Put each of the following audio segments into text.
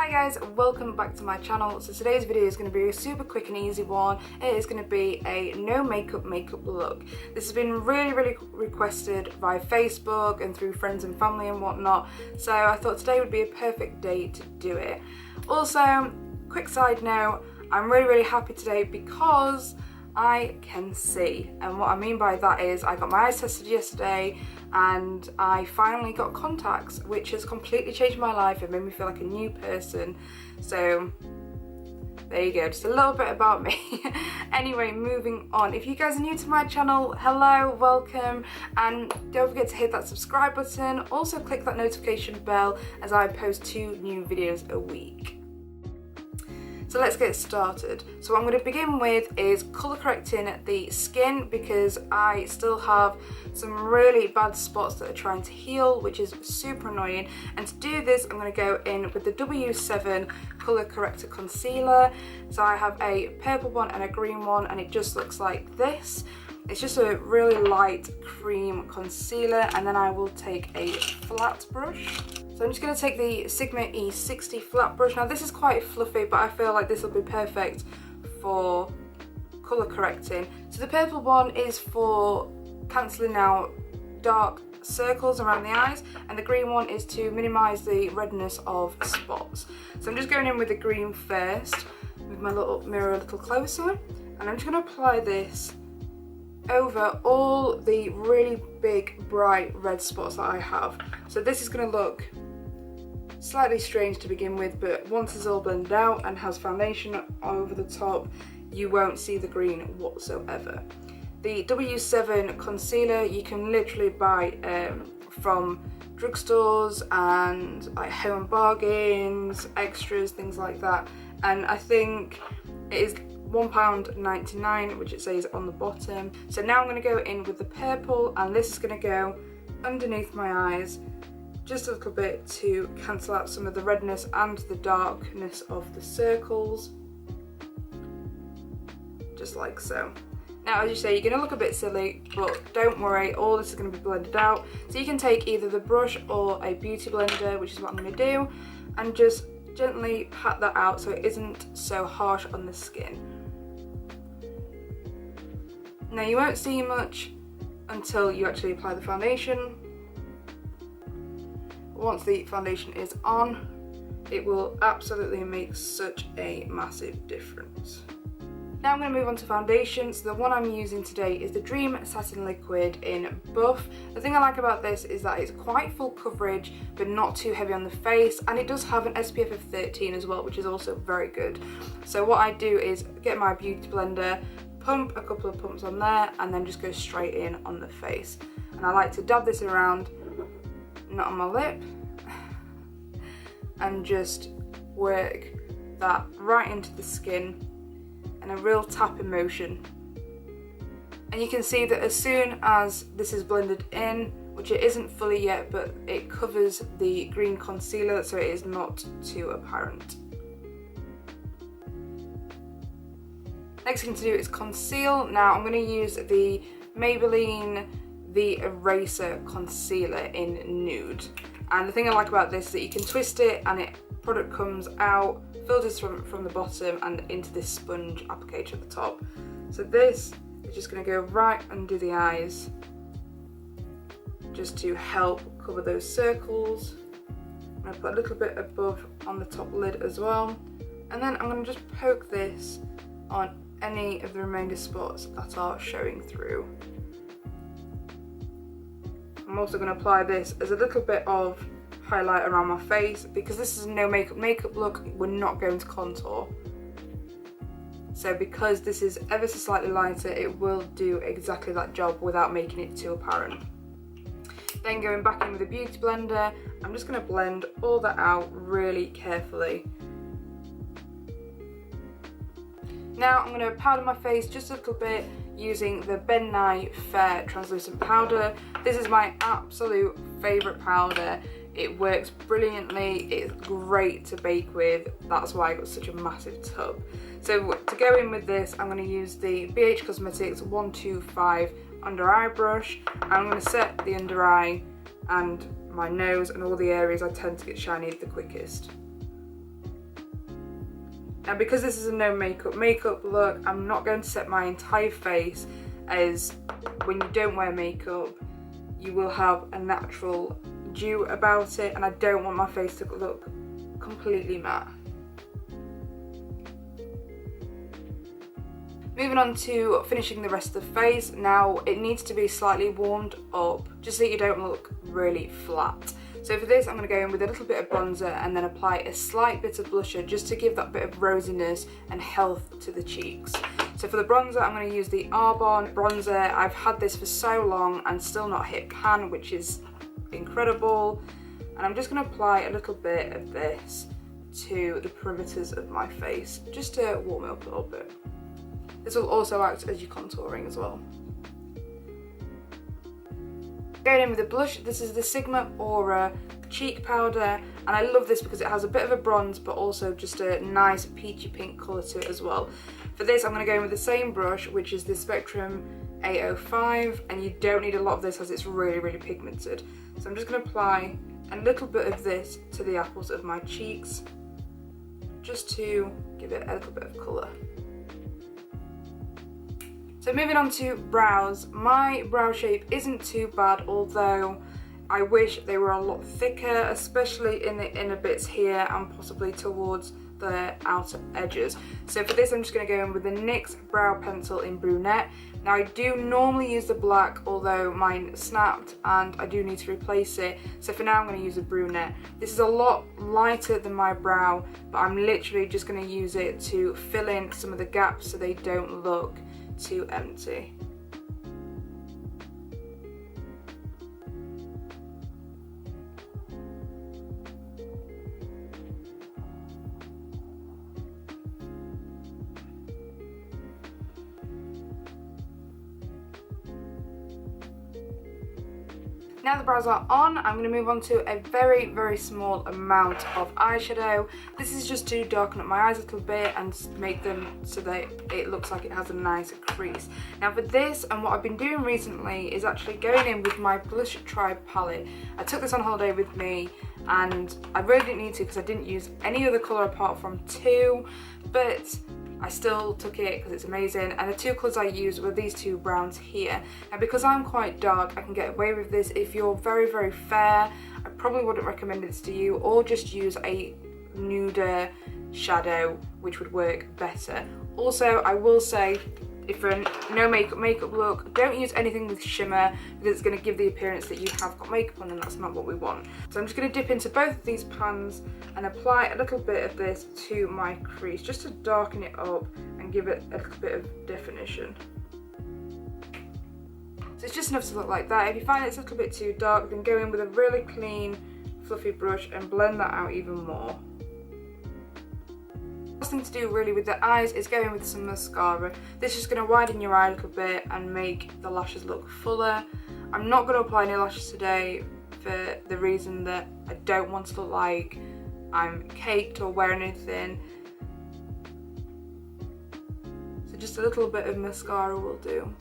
Hi guys, welcome back to my channel. So today's video is going to be a super quick and easy one. It is going to be a no makeup look. This has been really requested via Facebook and through friends and family and whatnot, so I thought today would be a perfect day to do it. Also, quick side note, I'm really happy today because I can see, and what I mean by that is I got my eyes tested yesterday and I finally got contacts, which has completely changed my life. It made me feel like a new person. So there you go, just a little bit about me. Anyway, moving on. If you guys are new to my channel, hello, welcome, and don't forget to hit that subscribe button. Also click that notification bell as I post 2 new videos a week. So let's get started. So what I'm going to begin with is colour correcting the skin because I still have some really bad spots that are trying to heal, which is super annoying. And to do this, I'm going to go in with the W7 Colour Corrector Concealer. So I have a purple one and a green one, and it just looks like this. It's just a really light cream concealer, and then I will take a flat brush. So I'm just going to take the Sigma E60 flat brush. Now this is quite fluffy, but I feel like this will be perfect for colour correcting. So the purple one is for cancelling out dark circles around the eyes, and the green one is to minimise the redness of spots. So I'm just going in with the green first, with my little mirror a little closer, and I'm just going to apply this over all the really big bright red spots that I have. So this is going to look slightly strange to begin with, but once it's all blended out and has foundation over the top, you won't see the green whatsoever. The W7 concealer you can literally buy from drugstores and like home bargains, extras, things like that, and I think it is £1.99, which it says on the bottom. So now I'm going to go in with the purple, and this is going to go underneath my eyes just a little bit to cancel out some of the redness and the darkness of the circles, just like so. Now, as you say, you're going to look a bit silly, but don't worry, all this is going to be blended out. So you can take either the brush or a beauty blender, which is what I'm going to do, and just gently pat that out so it isn't so harsh on the skin. Now you won't see much until you actually apply the foundation. Once the foundation is on, it will absolutely make such a massive difference. Now I'm going to move on to foundation. So the one I'm using today is the Dream Satin Liquid in Buff. The thing I like about this is that it's quite full coverage but not too heavy on the face, and it does have an SPF of 13 as well, which is also very good. So what I do is get my beauty blender, pump a couple of pumps on there, and then just go straight in on the face. And I like to dab this around, not on my lip, and just work that right into the skin in a real tapping motion. And you can see that as soon as this is blended in, which it isn't fully yet, but it covers the green concealer so it is not too apparent. Next thing to do is conceal. Now I'm going to use the Maybelline The Eraser Concealer in Nude. And the thing I like about this is that you can twist it and product comes out, filters from the bottom and into this sponge applicator at the top. So this is just going to go right under the eyes just to help cover those circles. I'm going to put a little bit above on the top lid as well. And then I'm going to just poke this on any of the remainder spots that are showing through. I'm also going to apply this as a little bit of highlight around my face because this is a no makeup look. We're not going to contour. So because this is ever so slightly lighter, it will do exactly that job without making it too apparent. Then going back in with a beauty blender, I'm just going to blend all that out really carefully. Now I'm going to powder my face just a little bit using the Ben Nye Fair Translucent Powder. This is my absolute favourite powder. It works brilliantly, it's great to bake with, that's why I got such a massive tub. So to go in with this, I'm going to use the BH Cosmetics 125 under eye brush. I'm going to set the under eye and my nose and all the areas I tend to get shiny the quickest. Now because this is a no makeup look, I'm not going to set my entire face, as when you don't wear makeup you will have a natural dew about it, and I don't want my face to look completely matte. Moving on to finishing the rest of the face. Now it needs to be slightly warmed up just so you don't look really flat. So for this I'm going to go in with a little bit of bronzer and then apply a slight bit of blusher just to give that bit of rosiness and health to the cheeks. So for the bronzer I'm going to use the Arbonne bronzer. I've had this for so long and still not hit pan, which is incredible. And I'm just going to apply a little bit of this to the perimeters of my face just to warm it up a little bit. This will also act as your contouring as well. Going in with the blush, this is the Sigma Aura cheek powder, and I love this because it has a bit of a bronze but also just a nice peachy pink colour to it as well. For this I'm going to go in with the same brush, which is the Spectrum 805, and you don't need a lot of this as it's really pigmented. So I'm just going to apply a little bit of this to the apples of my cheeks just to give it a little bit of colour. So moving on to brows, my brow shape isn't too bad, although I wish they were a lot thicker, especially in the inner bits here and possibly towards the outer edges. So for this I'm just going to go in with the NYX brow pencil in brunette. Now I do normally use the black, although mine snapped and I do need to replace it. So for now I'm going to use a brunette. This is a lot lighter than my brow, but I'm literally just going to use it to fill in some of the gaps so they don't look too empty. Now the brows are on, I'm going to move on to a very small amount of eyeshadow. This is just to darken up my eyes a little bit and make them so that it looks like it has a nice crease. Now for this, and what I've been doing recently, is actually going in with my Blush Tribe palette. I took this on holiday with me and I really didn't need to because I didn't use any other colour apart from two, but I still took it because it's amazing, and the two colours I used were these two browns here. And because I'm quite dark, I can get away with this. If you're very fair, I probably wouldn't recommend this to you, or just use a nuder shadow, which would work better. Also, I will say, if for a no makeup look, don't use anything with shimmer because it's going to give the appearance that you have got makeup on, and that's not what we want. So I'm just going to dip into both of these pans and apply a little bit of this to my crease just to darken it up and give it a little bit of definition. So it's just enough to look like that. If you find it's a little bit too dark, then go in with a really clean fluffy brush and blend that out even more. The last thing to do really with the eyes is go in with some mascara. This is going to widen your eye a little bit and make the lashes look fuller. I'm not going to apply any lashes today for the reason that I don't want to look like I'm caked or wearing anything. So just a little bit of mascara will do.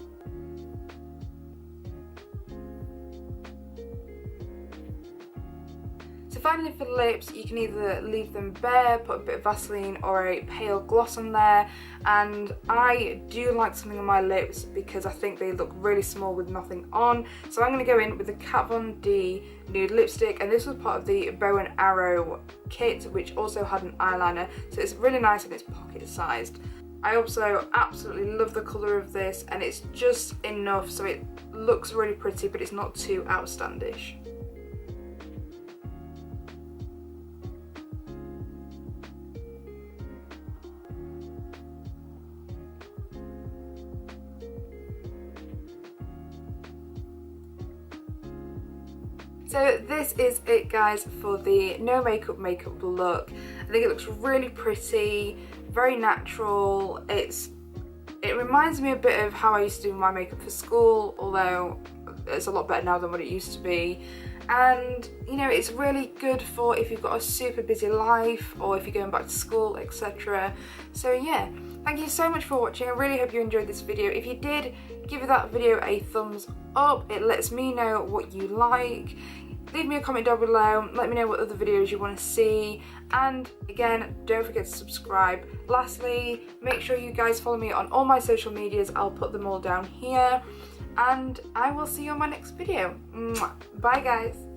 Finally, for the lips, you can either leave them bare, put a bit of Vaseline or a pale gloss on there, and I do like something on my lips because I think they look really small with nothing on. So I'm going to go in with the Kat Von D nude lipstick, and this was part of the Bow and Arrow kit, which also had an eyeliner, so it's really nice and it's pocket sized. I also absolutely love the colour of this, and it's just enough so it looks really pretty but it's not too outlandish. So this is it, guys, for the no makeup look. I think it looks really pretty, very natural. It reminds me a bit of how I used to do my makeup for school, although it's a lot better now than what it used to be. And you know, it's really good for if you've got a super busy life or if you're going back to school, etc. So yeah, thank you so much for watching. I really hope you enjoyed this video. If you did, give that video a thumbs up. It lets me know what you like. leave me a comment down below, let me know what other videos you want to see, and again, don't forget to subscribe. Lastly, make sure you guys follow me on all my social medias, I'll put them all down here, and I will see you on my next video. Bye guys.